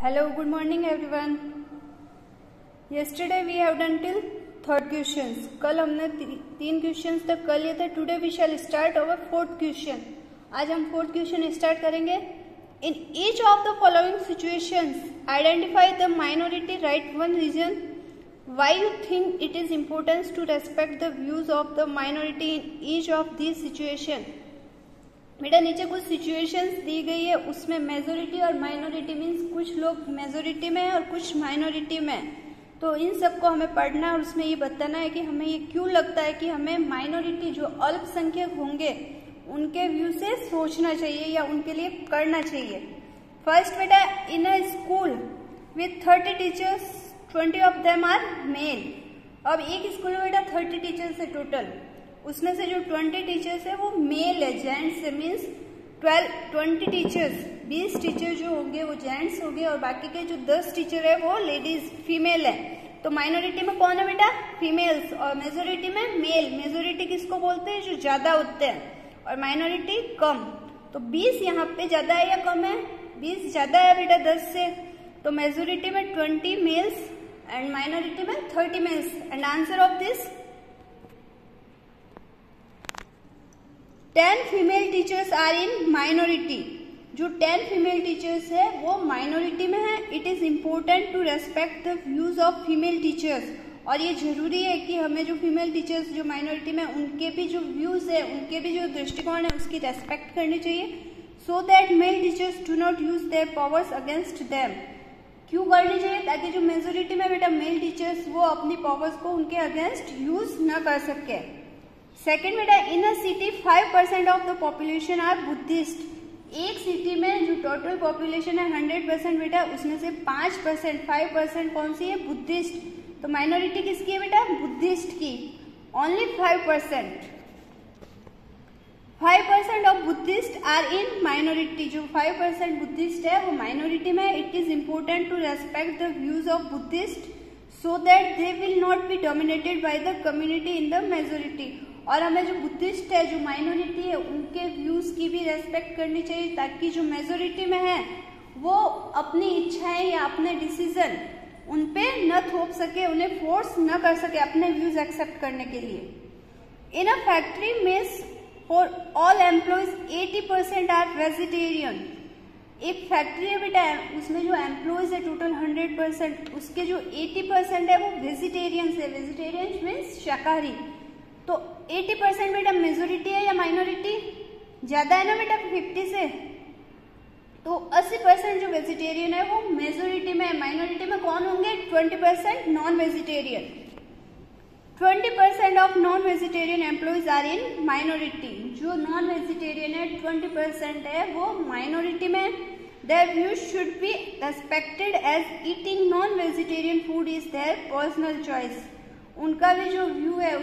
Hello, good morning everyone. Yesterday we have done till third questions. कल हमने तीन questions तक कर लिए थे. Today we shall start our fourth question. आज हम fourth question start करेंगे. In each of the following situations, identify the minority. Write one reason why you think it is important to respect the views of the minority in each of these situations. बेटा नीचे कुछ situations दी गई है, उसमें majority और minority means कुछ लोग majority में है और कुछ माइनॉरिटी में है. तो इन सबको हमें पढ़ना है और उसमें ये बताना है कि हमें ये क्यों लगता है कि हमें माइनॉरिटी जो अल्पसंख्यक होंगे उनके व्यू से सोचना चाहिए या उनके लिए करना चाहिए. फर्स्ट बेटा, in a school with 30 teachers 20 of them are male. अब एक स्कूल में बेटा 30 टीचर्स है टोटल, उसमें से जो 20 टीचर्स है वो मेल है, जेंट्स है. मीन्स 20 टीचर्स 20 टीचर जो होंगे वो जेंट्स होंगे और बाकी के जो 10 टीचर है वो लेडीज फीमेल है. तो माइनॉरिटी में कौन है बेटा? फीमेल्स. और मेजोरिटी में मेल. मेजोरिटी किसको बोलते हैं? जो ज्यादा होते हैं, और माइनॉरिटी कम. तो 20 यहाँ पे ज्यादा है या कम है? 20 ज्यादा है बेटा 10 से. तो मेजोरिटी में 20 मेल्स एंड माइनॉरिटी में 30 males. And answer of this 10 female teachers are in minority. जो 10 फीमेल टीचर्स है वो माइनॉरिटी में है. It is important to respect the views of female teachers. और ये जरूरी है कि हमें जो फीमेल टीचर्स जो माइनॉरिटी में उनके भी जो व्यूज है, उनके भी जो दृष्टिकोण है उसकी रेस्पेक्ट करनी चाहिए. So that male teachers do not use their powers against them. क्यों करनी चाहिए? ताकि जो मेजोरिटी में बेटा मेल टीचर्स वो अपनी पावर्स को उनके अगेंस्ट यूज न कर सके. सेकेंड बेटा, in a city 5% of the population are Buddhist. एक सिटी में जो टोटल पॉपुलेशन है 100% बेटा, उसमें से 5% कौन सी है? बुद्धिस्ट. तो माइनॉरिटी किसकी है बेटा? बुद्धिस्ट की. Only 5% of Buddhist are in minority. जो 5% बुद्धिस्ट है वो माइनॉरिटी में. It is important to respect the views of Buddhist so that they will not be dominated by the community in the majority. और हमें जो Buddhist है, जो minority है, उनके व्यूज की भी रेस्पेक्ट करनी चाहिए ताकि जो मेजोरिटी में है वो अपनी इच्छाएं या अपने डिसीजन उन पे न थोप सके, उन्हें फोर्स न कर सके अपने व्यूज एक्सेप्ट करने के लिए. In a factory mess for all employees 80% are vegetarian. एक फैक्ट्री है बेटा, उसमें जो एम्प्लॉयज है टोटल 100%, उसके जो 80% है वो वेजिटेरियंस है. वेजिटेरियंस मीन्स शाकाहारी. तो 80% बेटा मेजोरिटी है या माइनॉरिटी? ज्यादा है ना बेटा 50 से. तो 80% जो वेजिटेरियन है वो मेजोरिटी में है. माइनॉरिटी में कौन होंगे? 20% non vegetarian. 20% of non vegetarian employees are in minority. जो नॉन वेजिटेरियन है 20% है वो माइनॉरिटी में. Their views should be respected as eating non vegetarian food is their personal choice. उनका भी जो व्यू है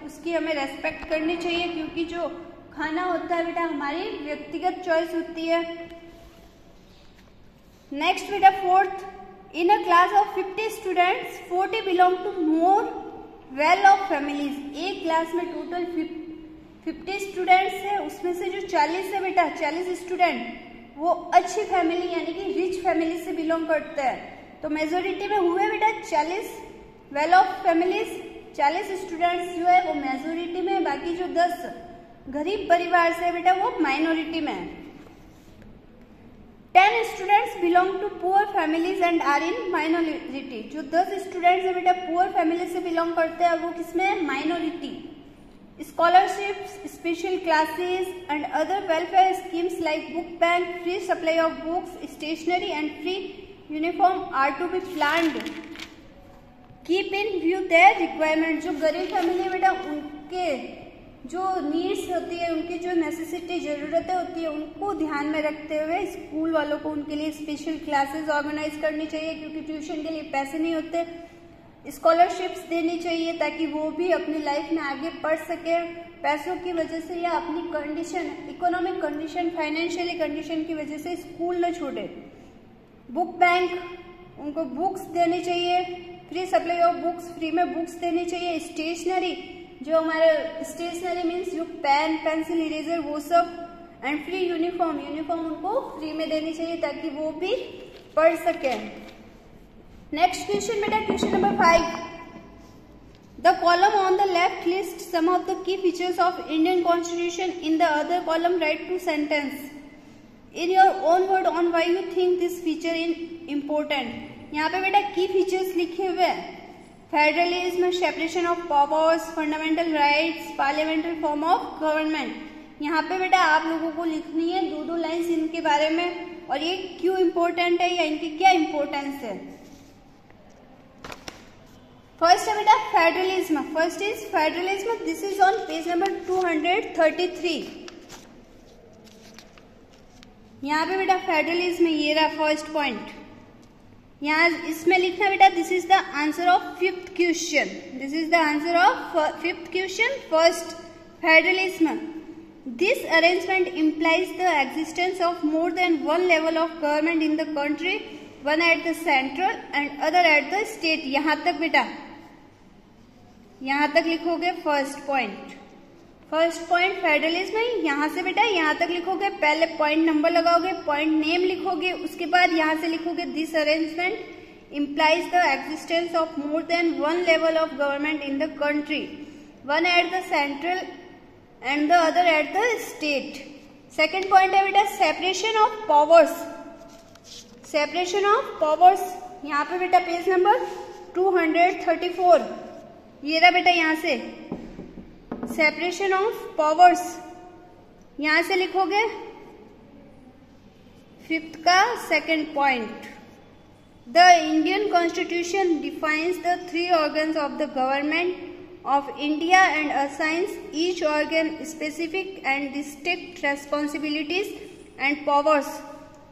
उसकी हमें रेस्पेक्ट करनी चाहिए, क्योंकि जो खाना होता है बेटा हमारी व्यक्तिगत चॉइस होती है. नेक्स्ट बेटा fourth, in a class of 50 students 40 belong to more well off families. एक क्लास में टोटल 50 स्टूडेंट्स है, उसमें से जो 40 है बेटा 40 स्टूडेंट वो अच्छी फैमिली यानी कि रिच फैमिली से बिलोंग करते हैं. तो मेजोरिटी में हुए बेटा 40 वेल ऑफ फैमिलीज. 40 स्टूडेंट्स जो है वो मेजोरिटी में, बाकी जो 10 गरीब परिवार से बेटा वो माइनॉरिटी में है. 10 students belong to poor families and are in minority. जो 10 स्टूडेंट्स है बेटा पुअर फैमिली से बिलोंग करते हैं, वो किसमें है? Minority. Scholarships, special classes and other welfare schemes like book bank, free supply of books, stationery and free uniform are to be planned. Keep in view their requirement. जो गरीब family है बेटा उनके जो नीड्स होती है, उनकी जो नेसेसिटी जरूरतें होती है, उनको ध्यान में रखते हुए स्कूल वालों को उनके लिए स्पेशल क्लासेस ऑर्गेनाइज करनी चाहिए, क्योंकि ट्यूशन के लिए पैसे नहीं होते. स्कॉलरशिप्स देनी चाहिए ताकि वो भी अपनी लाइफ में आगे पढ़ सके. पैसों की वजह से या अपनी condition, economic condition, financially condition की वजह से स्कूल न छोड़े. बुक बैंक, उनको बुक्स देनी चाहिए. Free supply of books, free में बुक्स देनी चाहिए. स्टेशनरी, जो हमारे स्टेशनरी मीन्स जो पेन, पेंसिल, इरेजर वो सब. एंड फ्री यूनिफॉर्म, यूनिफॉर्म उनको फ्री में देनी चाहिए ताकि वो भी पढ़ सके। नेक्स्ट क्वेश्चन बेटा, question number 5। The column on the left lists some of the key features of Indian Constitution. In the other column, write 2 sentences in your own word on why you think this feature is important। यहाँ पे बेटा की features लिखे हुए हैं, federalism, separation of powers, fundamental rights, parliamentary form of government. यहाँ पे बेटा आप लोगों को लिखनी है 2-2 लाइन्स इनके बारे में और ये क्यों इम्पोर्टेंट है या इनकी क्या इम्पोर्टेंस है। फर्स्ट है बेटा federalism. First is federalism, this is on page number 233। यहाँ पे बेटा फेडरलिज्म ये रहा फर्स्ट पॉइंट। यहाँ इसमें लिखना बेटा this is the answer of 5th question. This is the answer of 5th question. First, federalism, this arrangement implies the existence of more than one level of government in the country, one at the central and other at the state। यहाँ तक बेटा, यहाँ तक लिखोगे first point. First point federalism, यहाँ से बेटा यहाँ तक लिखोगे, पहले पॉइंट नंबर लगाओगे, पॉइंट नेम लिखोगे, उसके बाद यहाँ से लिखोगे this arrangement implies the existence of more than one level of government in the country, one at the central and the other at the state। Second point है बेटा separation of powers. Separation of powers यहाँ पे बेटा page number 234 ये रहा बेटा, यहाँ से सेपरेशन ऑफ पावर्स यहाँ से लिखोगे 5th का second point. The Indian constitution defines the 3 organs of the government of India and assigns each organ specific and distinct responsibilities and powers।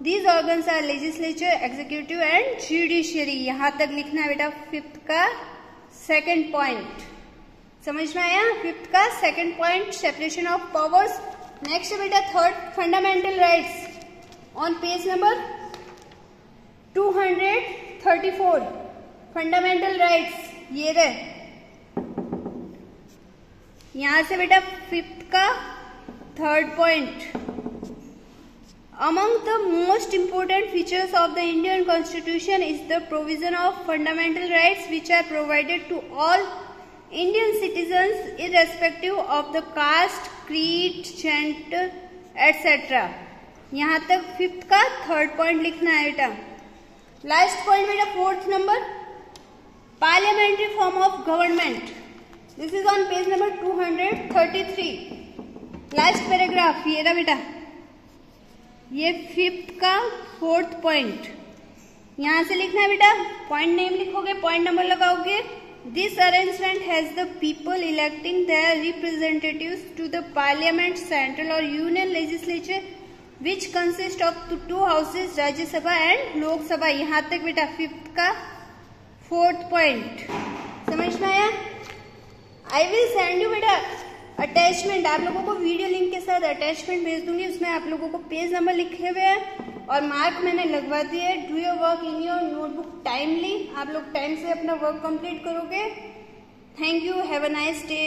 These organs are legislature, executive and judiciary। यहाँ तक लिखना है बेटा 5th का second point. समझ में आया? 5th का second point separation of powers. Next बेटा third, fundamental rights on page number 234। Fundamental rights ये रहे, यहां से बेटा 5th का third point. Among the most important features of the Indian Constitution is the provision of fundamental rights which are provided to all Indian citizens irrespective of the caste, creed, gender, etc। यहाँ तक 5th का third point लिखना है बेटा। Last point बेटा 4th number, parliamentary form of government. This is on page number 233। Last paragraph ये रहा बेटा, ये 5th का 4th पॉइंट। यहां से लिखना है बेटा, पॉइंट नेम लिखोगे, पॉइंट नंबर लगाओगे। This arrangement has the people electing their representatives to the parliament, central और union legislature which consist of 2 houses, Rajya Sabha and Lok Sabha. यहाँ तक बेटा 5th का 4th पॉइंट। समझ में आया? आई विल सेंड यू बेटा अटैचमेंट, आप लोगों को वीडियो लिंक के साथ अटैचमेंट भेज दूंगी। उसमें आप लोगों को पेज नंबर लिखे हुए हैं और मार्क मैंने लगवा दिए। Do your work in your notebook timely. आप लोग टाइम से अपना वर्क कंप्लीट करोगे। Thank you, have a nice day.